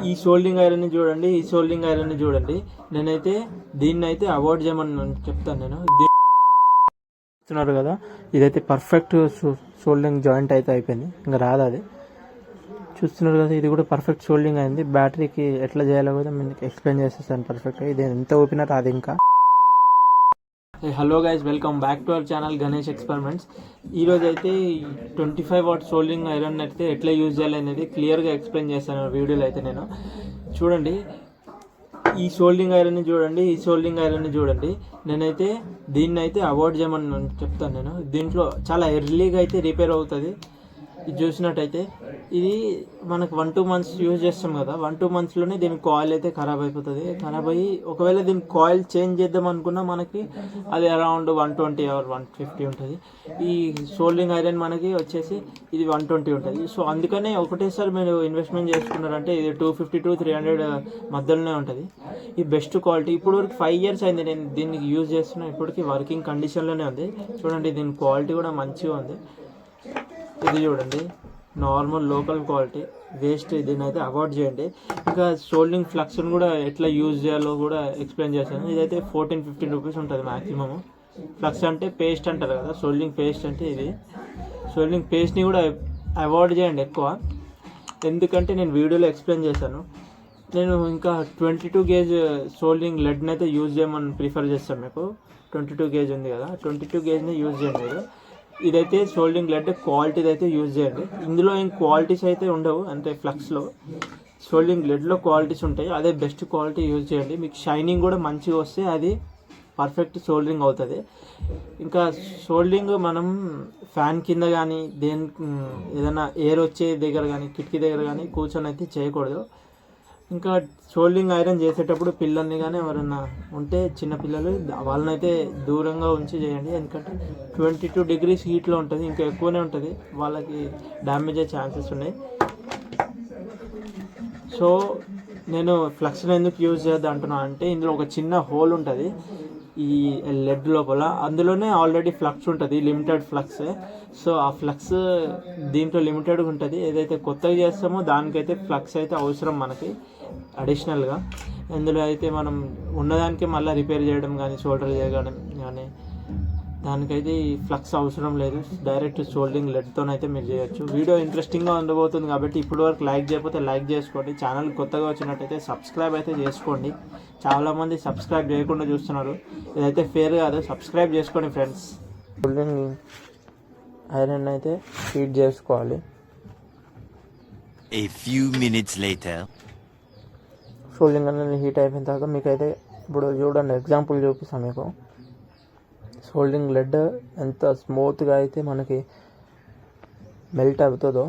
ఈ షోల్డింగ్ ఐరన్ని చూడండి, ఈ షోల్డింగ్ ఐరన్ని చూడండి. నేనైతే దీన్ని అయితే అవాయిడ్ చేయమని చెప్తాను. నేను చూస్తున్నారు కదా, ఇదైతే పర్ఫెక్ట్ షోల్డింగ్ జాయింట్ అయితే అయిపోయింది, ఇంకా రాదు అది. చూస్తున్నారు కదా, ఇది కూడా పర్ఫెక్ట్ షోల్డింగ్ అయింది. బ్యాటరీకి ఎట్లా చేయాలో కూడా మీకు ఎక్స్ప్లెయిన్ చేసేస్తాను పర్ఫెక్ట్గా. ఇది ఎంత ఓపెనా రాదు ఇంకా. Hello guys, welcome back to our channel Ganesh experiments. ఈరోజు అయితే 25 వాట్ షోల్డింగ్ ఐరన్ అయితే ఎట్లా యూజ్ చేయాలి అనేది క్లియర్గా ఎక్స్ప్లెయిన్ చేస్తాను వీడియోలో అయితే. నేను చూడండి, ఈ షోల్డింగ్ ఐరన్ని చూడండి, ఈ షోల్డింగ్ ఐరన్ని చూడండి. నేనైతే దీన్ని అయితే అవాయిడ్ చేయమని చెప్తాను. నేను దీంట్లో చాలా ఎర్లీగా అయితే రిపేర్ అవుతుంది. ఇది చూసినట్టయితే ఇది మనకు 1-2 మంత్స్ యూజ్ చేస్తాం కదా, 1-2 మంత్స్లోనే దీని కాయిల్ అయితే ఖరాబ్ అయిపోతుంది. ఖరాబ్ అయ్యి ఒకవేళ దీని కాయిల్ చేంజ్ చేద్దాం అనుకున్నా మనకి అది అరౌండ్ 120 or 150 ఉంటుంది. ఈ షోల్డింగ్ ఐరన్ మనకి వచ్చేసి ఇది 120 ఉంటుంది. సో అందుకనే ఒకటేసారి మీరు ఇన్వెస్ట్మెంట్ చేసుకున్నారంటే ఇది 250 to 300 మధ్యలోనే ఉంటుంది. ఈ బెస్ట్ క్వాలిటీ. ఇప్పుడు వరకు 5 years అయింది నేను దీనికి యూజ్ చేస్తున్నా, ఇప్పటికీ వర్కింగ్ కండిషన్లోనే ఉంది. చూడండి, దీని క్వాలిటీ కూడా మంచిగా ఉంది. ఇది చూడండి, నార్మల్ లోకల్ క్వాలిటీ. వేస్ట్, దీన్ని అయితే అవాయిడ్ చేయండి. ఇంకా షోల్డింగ్ ఫ్లక్స్ని కూడా ఎట్లా యూజ్ చేయాలో కూడా ఎక్స్ప్లెయిన్ చేశాను. ఇదైతే 14-15 రూపీస్ ఉంటుంది మ్యాక్సిమము. ఫ్లక్స్ అంటే పేస్ట్ అంటారు కదా, షోల్డింగ్ పేస్ట్ అంటే ఇది. షోల్డింగ్ పేస్ట్ని కూడా అవాయిడ్ చేయండి ఎక్కువ, ఎందుకంటే నేను వీడియోలో ఎక్స్ప్లెయిన్ చేశాను. నేను ఇంకా 22 gauge షోల్డింగ్ లెడ్ని అయితే యూజ్ చేయమని ప్రిఫర్ చేస్తాను. మీకు 22 gauge ఉంది కదా, 22 gaugeని యూజ్ చేయండి మీరు. ఇదైతే షోల్డింగ్ లెడ్ క్వాలిటీది అయితే యూజ్ చేయండి. ఇందులో ఏం క్వాలిటీస్ అయితే ఉండవు, అంటే ఫ్లక్స్లో షోల్డింగ్ లెడ్లో క్వాలిటీస్ ఉంటాయి. అదే బెస్ట్ క్వాలిటీ యూజ్ చేయండి. మీకు షైనింగ్ కూడా మంచిగా వస్తే అది పర్ఫెక్ట్ షోల్డింగ్ అవుతుంది. ఇంకా షోల్డింగ్ మనం ఫ్యాన్ కింద కానీ ఏదైనా ఎయిర్ వచ్చే దగ్గర కానీ కిటికీ దగ్గర కానీ కూర్చొని అయితే చేయకూడదు. ఇంకా షోల్డింగ్ ఐరన్ చేసేటప్పుడు పిల్లల్ని కానీ ఎవరైనా ఉంటే చిన్నపిల్లలు వాళ్ళనైతే దూరంగా ఉంచి చేయండి, ఎందుకంటే 22 degrees హీట్లో ఉంటుంది, ఇంకా ఎక్కువనే ఉంటుంది, వాళ్ళకి డ్యామేజ్ అయ్యే ఛాన్సెస్ ఉన్నాయి. సో నేను ఫ్లక్స్ని ఎందుకు యూజ్ చేద్దాం అంటున్నా అంటే, ఇందులో ఒక చిన్న హోల్ ఉంటుంది ఈ లెడ్ లోపల, అందులోనే ఆల్రెడీ ఫ్లక్స్ ఉంటుంది, లిమిటెడ్ ఫ్లక్స్. సో ఆ ఫ్లక్స్ దీంట్లో లిమిటెడ్గా ఉంటుంది. ఏదైతే కొత్తగా చేస్తామో దానికైతే ఫ్లక్స్ అయితే అవసరం మనకి అడిషనల్గా. ఇందులో అయితే మనం ఉన్నదానికి మళ్ళీ రిపేర్ చేయడం కానీ షోల్డర్ చేయడం కానీ దానికైతే ఈ ఫ్లక్స్ అవసరం లేదు. డైరెక్ట్ షోల్డింగ్ లెడ్తోనైతే మీరు చేయొచ్చు. వీడియో ఇంట్రెస్టింగ్గా ఉండబోతుంది కాబట్టి ఇప్పటి వరకు లైక్ చేయకపోతే లైక్ చేసుకోండి. ఛానల్ కొత్తగా వచ్చినట్టయితే సబ్స్క్రైబ్ అయితే చేసుకోండి. చాలామంది సబ్స్క్రైబ్ చేయకుండా చూస్తున్నారు, ఇదైతే ఫేర్ కాదు. సబ్స్క్రైబ్ చేసుకోండి ఫ్రెండ్స్. షోల్డింగ్ ఐరన్ అయితే హీట్ చేసుకోవాలి. A few minutes later. షోల్డింగ్ అనేది హీట్ అయిపోయిన తర్వాత మీకైతే ఇప్పుడు చూడండి, ఎగ్జాంపుల్ చూపిస్తాను మీకు. షోల్డింగ్ లెడ్ ఎంత స్మూత్గా అయితే మనకి మెల్ట్ అవుతుందో,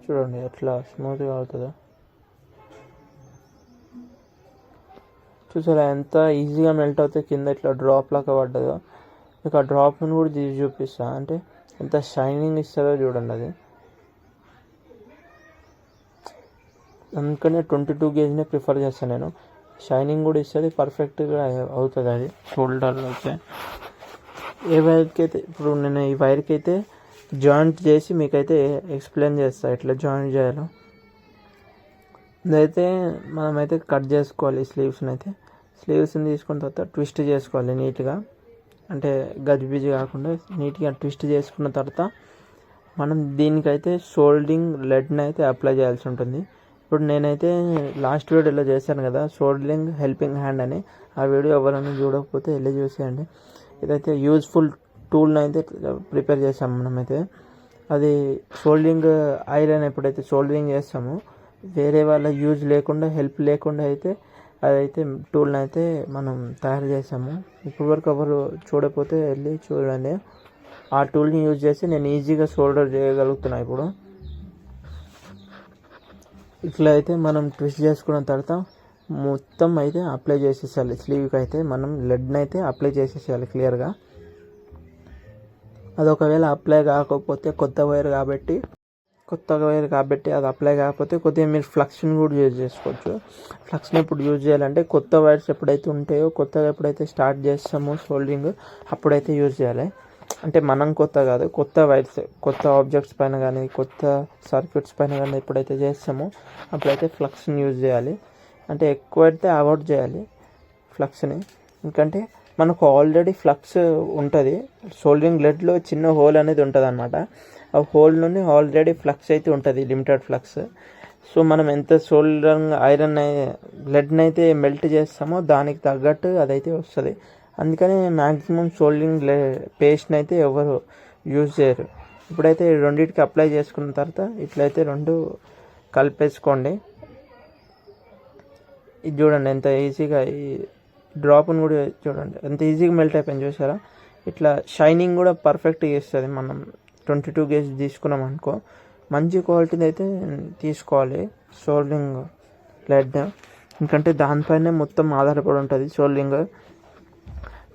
చూడండి ఎట్లా స్మూత్గా అవుతుందో. చూసారా ఎంత ఈజీగా మెల్ట్ అవుతే, కింద ఇట్లా డ్రాప్ లాగా పడ్డదో. మీకు ఆ డ్రాప్ని కూడా తీసి చూపిస్తా, అంటే ఎంత షైనింగ్ ఇస్తుందో చూడండి అది. అందుకనే 22 gaugeనే ప్రిఫర్ చేస్తాను నేను. షైనింగ్ కూడా ఇస్తుంది, పర్ఫెక్ట్గా అవుతుంది అది షోల్డర్లో అయితే. ఏ వైర్కి అయితే ఇప్పుడు నేను ఈ వైర్కి అయితే జాయింట్ చేసి మీకైతే ఎక్స్ప్లెయిన్ చేస్తాను ఎట్లా జాయింట్ చేయాలో. ఇదైతే మనమైతే కట్ చేసుకోవాలి స్లీవ్స్ని తీసుకున్న తర్వాత ట్విస్ట్ చేసుకోవాలి నీట్గా, అంటే గజిబిజి కాకుండా నీట్గా ట్విస్ట్ చేసుకున్న తర్వాత మనం దీనికైతే షోల్డింగ్ లెడ్ని అయితే అప్లై చేయాల్సి ఉంటుంది. ఇప్పుడు నేనైతే లాస్ట్ వీడియోలో చేశాను కదా షోల్డింగ్ హెల్పింగ్ హ్యాండ్ అని, ఆ వీడియో ఎవరైనా చూడకపోతే వెళ్ళి చూసేయండి. ఇదైతే యూజ్ఫుల్ టూల్ని అయితే ప్రిపేర్ చేసాము మనమైతే. అది షోల్డింగ్ ఐరన్ ఎప్పుడైతే షోల్డరింగ్ చేస్తామో వేరే వాళ్ళ యూజ్ లేకుండా, హెల్ప్ లేకుండా అయితే అదైతే టూల్ని అయితే మనం తయారు చేసాము. ఇప్పటి వరకు ఎవరు చూడకపోతే వెళ్ళి చూడండి. ఆ టూల్ని యూజ్ చేసి నేను ఈజీగా షోల్డర్ చేయగలుగుతున్నా ఇప్పుడు. ఇట్లా అయితే మనం ట్విస్ట్ చేసుకున్న తర్వాత మొత్తం అయితే అప్లై చేసేసేయాలి. స్లీవ్కి అయితే మనం లెడ్ని అయితే అప్లై చేసేసేయాలి క్లియర్గా. అది ఒకవేళ అప్లై కాకపోతే కొత్త వైర్ కాబట్టి కొత్తగా వైర్ కాబట్టి అది అప్లై కాకపోతే కొద్దిగా మీరు ఫ్లక్స్ని కూడా యూజ్ చేసుకోవచ్చు. ఫ్లక్స్ని ఇప్పుడు యూజ్ చేయాలంటే కొత్త వైర్స్ ఎప్పుడైతే ఉంటాయో, కొత్తగా ఎప్పుడైతే స్టార్ట్ చేస్తామో సోల్డరింగ్ అప్పుడైతే యూజ్ చేయాలి. అంటే మనం కొత్త కాదు, కొత్త వైర్స్, కొత్త ఆబ్జెక్ట్స్ పైన కానీ కొత్త సర్క్యూట్స్ పైన కానీ ఎప్పుడైతే చేస్తామో అప్పుడైతే ఫ్లక్స్ని యూజ్ చేయాలి. అంటే ఎక్కువ అయితే అవాయిడ్ చేయాలి ఫ్లక్స్ని. ఎందుకంటే మనకు ఆల్రెడీ ఫ్లక్స్ ఉంటుంది, సోల్డరింగ్ లెడ్లో చిన్న హోల్ అనేది ఉంటుంది అనమాట. ఆ హోల్ నుండి ఆల్రెడీ ఫ్లక్స్ అయితే ఉంటుంది, లిమిటెడ్ ఫ్లక్స్. సో మనం ఎంత సోల్డరింగ్ ఐరన్ లెడ్ని అయితే మెల్ట్ చేస్తామో దానికి తగ్గట్టు అదైతే వస్తుంది. అందుకని మ్యాక్సిమం సోల్డరింగ్ పేస్ట్ని అయితే ఎవరు యూజ్ చేయరు. ఇప్పుడైతే రెండింటికి అప్లై చేసుకున్న తర్వాత ఇట్లయితే రెండు కలిపేసుకోండి. ఇది చూడండి ఎంత ఈజీగా, ఈ డ్రాప్ని కూడా చూడండి ఎంత ఈజీగా మెల్ట్ అయిపోయింది చూసారా. ఇట్లా షైనింగ్ కూడా పర్ఫెక్ట్గా ఇస్తుంది. మనం 22 గేజ్ తీసుకున్నాం అనుకో, మంచి క్వాలిటీది అయితే తీసుకోవాలి సోల్డరింగ్ లెడ్. ఎందుకంటే దానిపైనే మొత్తం ఆధారపడి ఉంటుంది. సోల్డరింగ్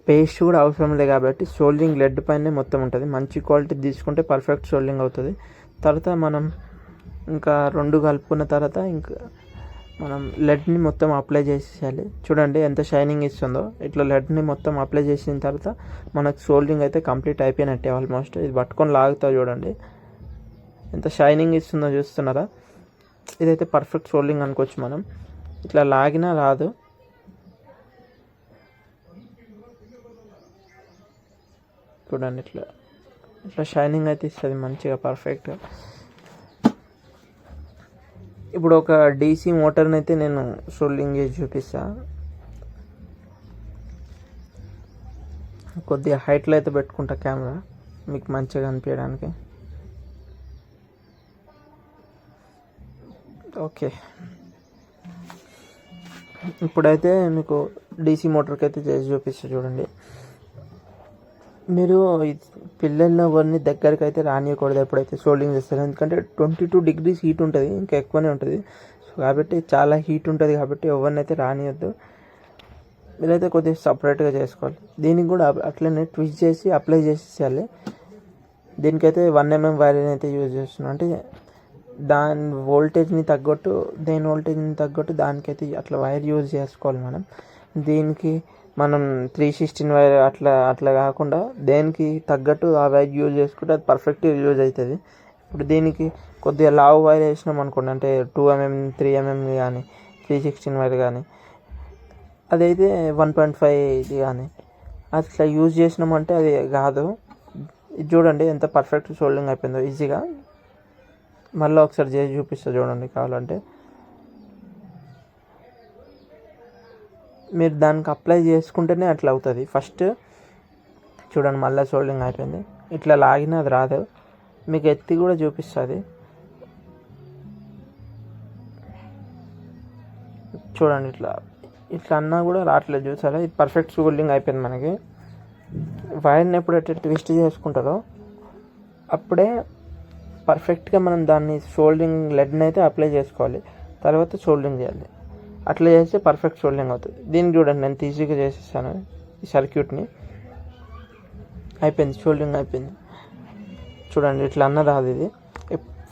పేస్ట్ కూడా అవసరం లేదు కాబట్టి సోల్డరింగ్ లెడ్ పైనే మొత్తం ఉంటుంది. మంచి క్వాలిటీ తీసుకుంటే పర్ఫెక్ట్ సోల్డరింగ్ అవుతుంది. తర్వాత మనం ఇంకా రెండు కలుపుకున్న తర్వాత ఇంకా మనం లెడ్ని మొత్తం అప్లై చేసేయాలి. చూడండి ఎంత షైనింగ్ ఇస్తుందో. ఇట్లా లెడ్ని మొత్తం అప్లై చేసిన తర్వాత మనకు సోల్డరింగ్ అయితే కంప్లీట్ అయిపోయినట్టే ఆల్మోస్ట్. ఇది పట్టుకొని లాగుతా చూడండి ఎంత షైనింగ్ ఇస్తుందో, చూస్తున్నారా. ఇదైతే పర్ఫెక్ట్ సోల్డరింగ్ అనుకోవచ్చు మనం. ఇట్లా లాగినా రాదు. చూడండి ఇట్లా ఇట్లా షైనింగ్ అయితే ఇస్తుంది మంచిగా పర్ఫెక్ట్గా. ఇప్పుడు ఒక డీసీ మోటార్ని అయితే నేను సోల్డరింగ్ చేసి చూపిస్తా. కొద్దిగా హైట్లో అయితే పెట్టుకుంటా కెమెరా మీకు మంచిగా కనిపించడానికి. ఓకే, ఇప్పుడైతే మీకు డీసీ మోటార్కి అయితే చేసి చూపిస్తా చూడండి. మీరు పిల్లల్ని ఎవరిని దగ్గరికి అయితే రానియకూడదు ఎప్పుడైతే సోల్డరింగ్ చేస్తారు. ఎందుకంటే 22 degrees హీట్ ఉంటుంది, ఇంకా ఎక్కువనే ఉంటుంది. సో కాబట్టి చాలా హీట్ ఉంటుంది కాబట్టి ఎవరిని అయితే రానియద్దు. మీరైతే కొద్దిగా సపరేట్గా చేసుకోవాలి. దీనికి కూడా అట్లనే ట్విస్ట్ చేసి అప్లై చేసేయాలి. దీనికైతే 1 mm వైర్ని అయితే యూజ్ చేస్తున్నాం. అంటే దాని వోల్టేజ్ని తగ్గట్టు, దేని వోల్టేజ్ని తగ్గట్టు దానికైతే అట్లా వైర్ యూజ్ చేసుకోవాలి మనం. దీనికి మనం 316 వైర్ అట్లా కాకుండా దేనికి తగ్గట్టు ఆ వైర్ యూజ్ చేసుకుంటే అది పర్ఫెక్ట్గా యూజ్ అవుతుంది. ఇప్పుడు దీనికి కొద్దిగా లావు వైర్ వేసినాం అనుకోండి, అంటే 2 mm 3 mm కానీ 316 వైర్ కానీ, అదైతే 1.5 ఇది కానీ అట్లా యూజ్ చేసినామంటే అది కాదు. ఇది చూడండి ఎంత పర్ఫెక్ట్ సోల్డరింగ్ అయిపోయిందో ఈజీగా. మళ్ళీ ఒకసారి చేసి చూపిస్తా చూడండి కావాలంటే. మీరు దానికి అప్లై చేసుకుంటేనే అట్లా అవుతుంది. ఫస్ట్ చూడండి మళ్ళీ సోల్డరింగ్ అయిపోయింది. ఇట్లా లాగినా అది రాదు. మీకు ఎత్తి కూడా చూపిస్తుంది చూడండి. ఇట్లా అన్నా కూడా రావట్లేదు చూసారా. ఇది పర్ఫెక్ట్ సోల్డరింగ్ అయిపోయింది మనకి. వైర్ని ఎప్పుడైతే ట్విస్ట్ చేసుకుంటారో అప్పుడే పర్ఫెక్ట్గా మనం దాన్ని సోల్డరింగ్ లెడ్ని అయితే అప్లై చేసుకోవాలి, తర్వాత సోల్డరింగ్ చేయాలి. అట్లా చేస్తే పర్ఫెక్ట్ సోల్డరింగ్ అవుతుంది. దీన్ని చూడండి ఎంత ఈజీగా చేసేసాను. ఈ సర్క్యూట్ని అయిపోయింది, సోల్డరింగ్ అయిపోయింది. చూడండి ఇట్లా అన్న రాదు. ఇది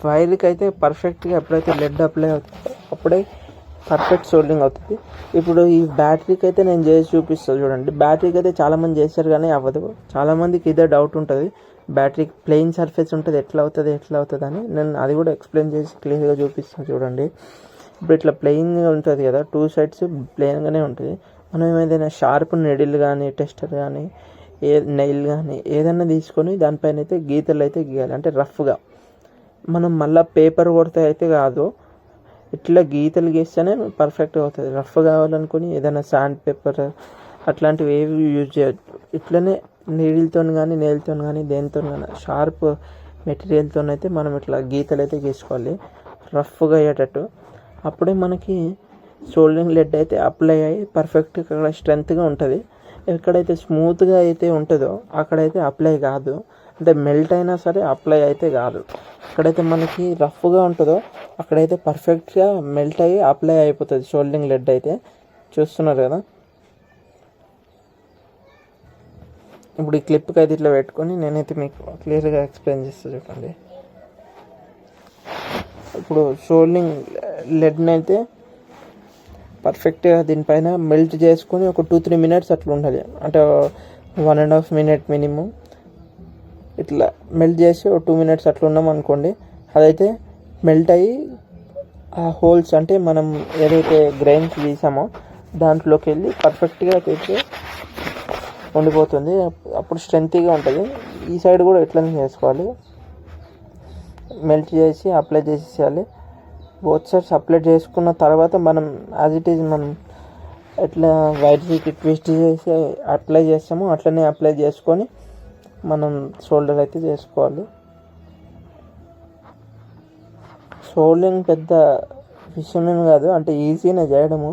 వైర్కి అయితే పర్ఫెక్ట్గా ఎప్పుడైతే లెడ్ అప్లై అవుతుందో అప్పుడే పర్ఫెక్ట్ సోల్డరింగ్ అవుతుంది. ఇప్పుడు ఈ బ్యాటరీకి అయితే నేను చేసి చూపిస్తాను చూడండి. బ్యాటరీకి అయితే చాలామంది చేస్తారు కానీ అవ్వదు. చాలామందికి ఇదే డౌట్ ఉంటుంది, బ్యాటరీకి ప్లెయిన్ సర్ఫేస్ ఉంటుంది ఎట్లా అవుతుంది అని. నేను అది కూడా ఎక్స్ప్లెయిన్ చేసి క్లియర్గా చూపిస్తాను చూడండి. ఇప్పుడు ఇట్లా ప్లెయిన్గా ఉంటుంది కదా, 2 sides ప్లెయిన్గానే ఉంటుంది. మనం ఏదైనా షార్ప్ నెడిల్ కానీ టెస్టర్ కానీ నెయిల్ కానీ ఏదైనా తీసుకొని దానిపైన అయితే గీతలు అయితే గీయాలి. అంటే రఫ్గా మనం మళ్ళీ పేపర్ కొడితే అయితే కాదు, ఇట్లా గీతలు గీస్తేనే పర్ఫెక్ట్గా అవుతుంది. రఫ్ కావాలనుకుని ఏదైనా శాండ్ పేపర్ అట్లాంటివి ఏవి యూజ్ చేయొద్దు. ఇట్లనే నీడిల్తో కానీ నెయిల్తో కానీ దేనితో కానీ షార్ప్ మెటీరియల్తో అయితే మనం ఇట్లా గీతలు అయితే గీసుకోవాలి రఫ్గా అయ్యేటట్టు. అప్పుడే మనకి సోల్డరింగ్ లెడ్ అయితే అప్లై అయ్యి పర్ఫెక్ట్గా స్ట్రెంత్గా ఉంటుంది. ఎక్కడైతే స్మూత్గా అయితే ఉంటుందో అక్కడైతే అప్లై కాదు, అంటే మెల్ట్ అయినా సరే అప్లై అయితే కాదు. ఎక్కడైతే మనకి రఫ్గా ఉంటుందో అక్కడైతే పర్ఫెక్ట్గా మెల్ట్ అయ్యి అప్లై అయిపోతుంది సోల్డరింగ్ లెడ్ అయితే. చూస్తున్నారు కదా. ఇప్పుడు ఈ క్లిప్కి అయితే ఇట్లా పెట్టుకొని నేనైతే మీకు క్లియర్గా ఎక్స్ప్లెయిన్ చేస్తాను చూడండి. ఇప్పుడు సోల్డింగ్ లెడ్ని అయితే పర్ఫెక్ట్గా దీనిపైన మెల్ట్ చేసుకొని ఒక 2-3 మినిట్స్ అట్లా ఉండాలి, అంటే 1.5 మినిట్ మినిమం. ఇట్లా మెల్ట్ చేసి ఒక 2 మినిట్స్ అట్లా ఉన్నాం అనుకోండి, అదైతే మెల్ట్ అయ్యి ఆ హోల్స్ అంటే మనం ఏదైతే గ్రైన్స్ తీసామో దాంట్లోకి వెళ్ళి పర్ఫెక్ట్గా అయితే ఉండిపోతుంది. అప్పుడు స్ట్రెంతీగా ఉంటుంది. ఈ సైడ్ కూడా ఎట్లనే చేసుకోవాలి, మెల్ట్ చేసి అప్లై చేసేయాలి. బోత్ సైడ్స్ అప్లై చేసుకున్న తర్వాత మనం యాజ్ ఇట్ ఈజ్ మనం ఎట్లా వైర్స్కి ట్విస్ట్ చేసి అప్లై చేస్తామో అట్లనే అప్లై చేసుకొని మనం షోల్డర్ అయితే చేసుకోవాలి. షోల్డరింగ్ పెద్ద విషయమేం కాదు, అంటే ఈజీనే చేయడము,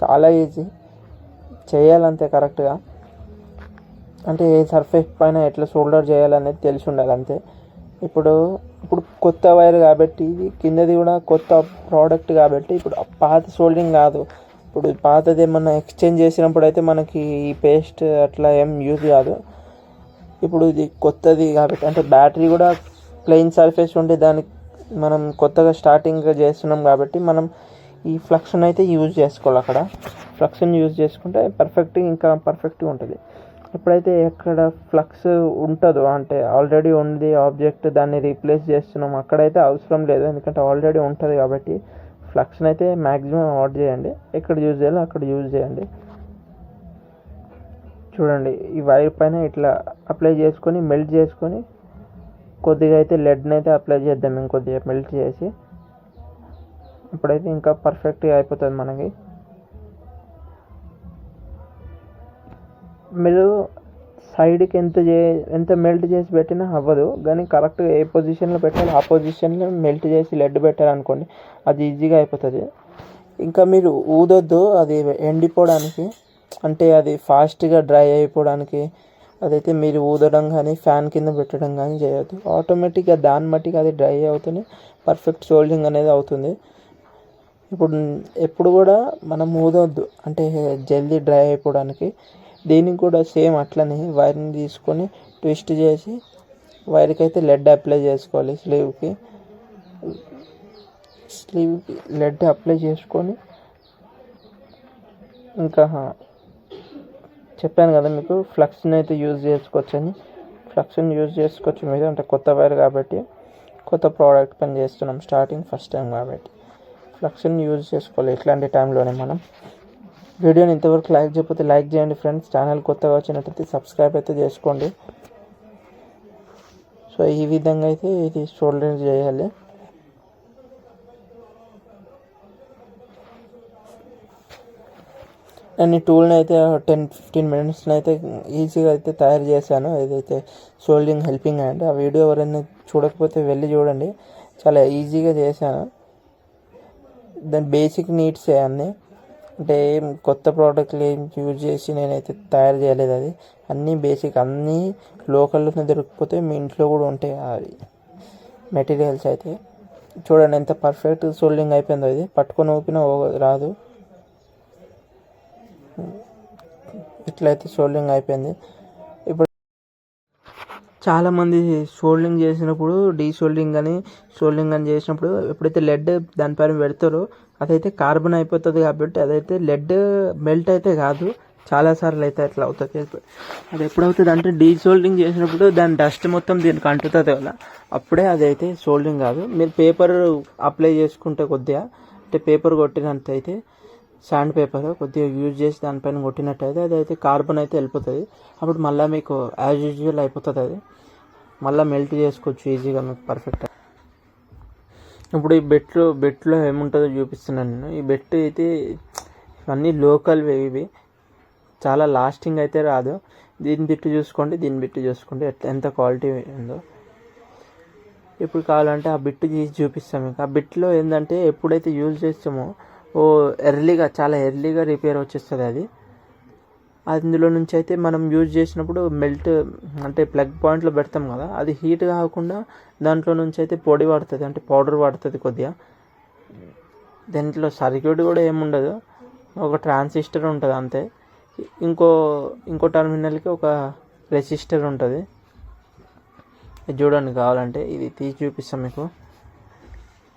చాలా ఈజీ చేయాలంతే కరెక్ట్గా. అంటే ఏ సర్ఫేస్ పైన ఎట్లా షోల్డర్ చేయాలనేది తెలిసి ఉండాలి అంతే. ఇప్పుడు కొత్త వైర్ కాబట్టి ఇది కిందది కూడా కొత్త ప్రోడక్ట్ కాబట్టి ఇప్పుడు పాత షోల్డరింగ్ కాదు. ఇప్పుడు పాతది ఏమన్నా ఎక్స్చేంజ్ చేసినప్పుడు అయితే మనకి ఈ పేస్ట్ అట్లా ఏం యూజ్ కాదు. ఇప్పుడు ఇది కొత్తది కాబట్టి, అంటే బ్యాటరీ కూడా ప్లెయిన్ సర్ఫేస్ ఉంటే దానికి మనం కొత్తగా స్టార్టింగ్ చేస్తున్నాం కాబట్టి మనం ఈ ఫ్లక్స్ని అయితే యూజ్ చేసుకోవాలి. అక్కడ ఫ్లక్స్ని యూజ్ చేసుకుంటే ఇంకా పర్ఫెక్ట్గా ఉంటుంది. ఎప్పుడైతే ఎక్కడ ఫ్లక్స్ ఉంటుందో, అంటే ఆల్రెడీ ఉంది ఆబ్జెక్ట్ దాన్ని రీప్లేస్ చేస్తున్నాం, అక్కడైతే అవసరం లేదు, ఎందుకంటే ఆల్రెడీ ఉంటుంది కాబట్టి ఫ్లక్స్ని అయితే మ్యాక్సిమం అవాయిడ్ చేయండి. ఎక్కడ యూజ్ చేయాలో అక్కడ యూజ్ చేయండి. చూడండి, ఈ వైర్ పైన ఇట్లా అప్లై చేసుకొని మెల్ట్ చేసుకొని కొద్దిగా అయితే లెడ్ని అయితే అప్లై చేద్దాం, ఇంకొద్దిగా మెల్ట్ చేసి. ఇప్పుడైతే ఇంకా పర్ఫెక్ట్గా అయిపోతుంది మనకి. మీరు సైడ్కి ఎంత మెల్ట్ చేసి పెట్టినా అవ్వదు, కానీ కరెక్ట్గా ఏ పొజిషన్లో పెట్టాలో ఆ పొజిషన్లో మెల్ట్ చేసి లెడ్ పెట్టారనుకోండి, అది ఈజీగా అయిపోతుంది. ఇంకా మీరు ఊదొద్దు అది ఎండిపోవడానికి, అంటే అది ఫాస్ట్గా డ్రై అయిపోవడానికి. అదైతే మీరు ఊదడం కానీ ఫ్యాన్ కింద పెట్టడం కానీ చేయొద్దు. ఆటోమేటిక్గా దాన్ని బట్టి అది డ్రై అవుతూనే పర్ఫెక్ట్ షోల్డింగ్ అనేది అవుతుంది. ఎప్పుడు కూడా మనం ఊదొద్దు, అంటే జల్దీ డ్రై అయిపోవడానికి. దీనికి కూడా సేమ్ అట్లనే వైర్ని తీసుకొని ట్విస్ట్ చేసి వైర్కి అయితే లెడ్ అప్లై చేసుకోవాలి. స్లీవ్కి లెడ్ అప్లై చేసుకొని, ఇంకా చెప్పాను కదా మీకు ఫ్లక్స్ని అయితే యూజ్ చేసుకోవచ్చని. ఫ్లక్స్ని యూజ్ చేసుకోవచ్చు మీరు, అంటే కొత్త వైర్ కాబట్టి, కొత్త ప్రోడక్ట్ పని చేస్తున్నాం, స్టార్టింగ్ ఫస్ట్ టైం కాబట్టి ఫ్లక్స్ని యూజ్ చేసుకోవాలి ఇట్లాంటి టైంలోనే మనం. వీడియోని ఇంతవరకు లైక్ చేయకపోతే లైక్ చేయండి ఫ్రెండ్స్. ఛానల్ కొత్తగా వచ్చినట్టయితే సబ్స్క్రైబ్ అయితే చేసుకోండి. సో ఈ విధంగా అయితే ఇది షోల్డరింగ్ చేయాలి. నేను ఈ టూల్ని అయితే 10-15 మినిట్స్ని అయితే ఈజీగా అయితే తయారు చేశాను. ఏదైతే షోల్డరింగ్ హెల్పింగ్ హ్యాండ్, ఆ వీడియో ఎవరైనా చూడకపోతే వెళ్ళి చూడండి, చాలా ఈజీగా చేశాను. దాని బేసిక్ నీడ్స్ అన్నీ, అంటే కొత్త ప్రోడక్ట్లు ఏం యూజ్ చేసి నేనైతే తయారు చేయలేదు. అది అన్నీ బేసిక్, అన్నీ లోకల్లోనే దొరికిపోతే మీ ఇంట్లో కూడా ఉంటాయి అవి మెటీరియల్స్. అయితే చూడండి ఎంత పర్ఫెక్ట్ షోల్డరింగ్ అయిపోయిందో. ఇది పట్టుకొని ఊపినా రాదు, ఇట్లయితే షోల్డరింగ్ అయిపోయింది. ఇప్పుడు చాలామంది షోల్డరింగ్ చేసినప్పుడు డీషోల్డరింగ్ అని షోల్డరింగ్ అని చేసినప్పుడు ఎప్పుడైతే లెడ్ దానిపైన పెడతారో అదైతే కార్బన్ అయిపోతుంది కాబట్టి అదైతే లెడ్ మెల్ట్ అయితే కాదు, చాలాసార్లు అయితే అట్లా అవుతుంది. అది ఎప్పుడవుతుంది అంటే డీషోల్డరింగ్ చేసినప్పుడు దాని డస్ట్ మొత్తం దీనికి అంటుతుంది కదా, అప్పుడే అదైతే షోల్డరింగ్ కాదు. మీరు పేపర్ అప్లై చేసుకుంటే కొద్దిగా, అంటే పేపర్ కొట్టినంత అయితే శాండ్ పేపర్ కొద్దిగా యూజ్ చేసి దానిపైన కొట్టినట్టయితే అదైతే కార్బన్ అయితే వెళ్ళిపోతుంది. అప్పుడు మళ్ళీ మీకు యాజ్ యూజువల్ అయిపోతుంది, అది మళ్ళీ మెల్ట్ చేసుకోవచ్చు ఈజీగా మీకు పర్ఫెక్ట్. ఇప్పుడు ఈ బెట్లో ఏముంటుందో చూపిస్తున్నాను నేను. ఈ బెట్ అయితే ఇవన్నీ లోకల్వి, ఇవి చాలా లాస్టింగ్ అయితే రాదు. దీని బిట్టు చూసుకోండి, దీని బిట్టు చూసుకోండి ఎంత క్వాలిటీ ఉందో. ఇప్పుడు కావాలంటే ఆ బిట్టు తీసి చూపిస్తాం మీకు. ఆ బిట్లో ఏంటంటే ఎప్పుడైతే యూజ్ చేస్తామో చాలా ఎర్లీగా రిపేర్ వచ్చేస్తుంది అది. అందులో నుంచి అయితే మనం యూజ్ చేసినప్పుడు మెల్ట్, అంటే ప్లగ్ పాయింట్లో పెడతాం కదా, అది హీట్ కాకుండా దాంట్లో నుంచి అయితే పొడి పడుతుంది, అంటే పౌడర్ పడుతుంది కొద్దిగా. దాంట్లో సర్క్యూట్ కూడా ఏముండదు, ఒక ట్రాన్సిస్టర్ ఉంటుంది అంతే. ఇంకో టర్మినల్కి ఒక రెసిస్టర్ ఉంటుంది. ఇది చూడండి, కావాలంటే ఇది తీసి చూపిస్తాం మీకు.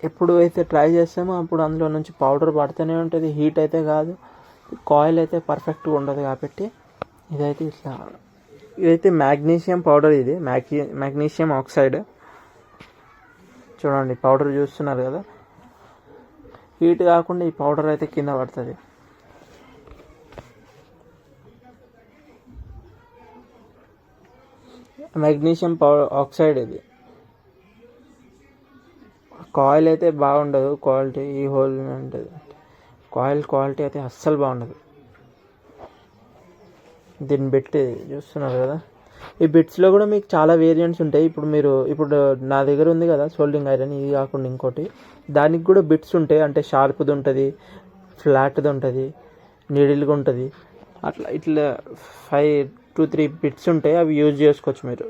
ఎప్పుడు అయితే ట్రై చేస్తామో అప్పుడు అందులో నుంచి పౌడర్ పడుతూనే ఉంటుంది, హీట్ అయితే కాదు, కాయిల్ అయితే పర్ఫెక్ట్గా ఉండదు. కాబట్టి ఇదైతే ఇట్లా, ఇదైతే మ్యాగ్నీషియం పౌడర్, ఇది మ్యాగ్నీషియం ఆక్సైడ్. చూడండి పౌడర్ చూస్తున్నారు కదా, హీట్ కాకుండా ఈ పౌడర్ అయితే కింద పడుతుంది. మెగ్నీషియం ఆక్సైడ్ ఇది. కాయిల్ అయితే బాగుండదు, క్వాలిటీ ఈ హోల్ ఉంటుంది. కాయిల్ క్వాలిటీ అయితే అస్సలు బాగుండదు. దీన్ని బిట్ చూస్తున్నారు కదా, ఈ బిట్స్లో కూడా మీకు చాలా వేరియంట్స్ ఉంటాయి. ఇప్పుడు నా దగ్గర ఉంది కదా సోల్డింగ్ ఐరన్, ఇది కాకుండా ఇంకోటి, దానికి కూడా బిట్స్ ఉంటాయి. అంటే షార్ప్ది ఉంటుంది, ఫ్లాట్ది ఉంటుంది, నీడిల్గా ఉంటుంది. ఇట్లా 2-3 బిట్స్ ఉంటాయి, అవి యూజ్ చేసుకోవచ్చు మీరు.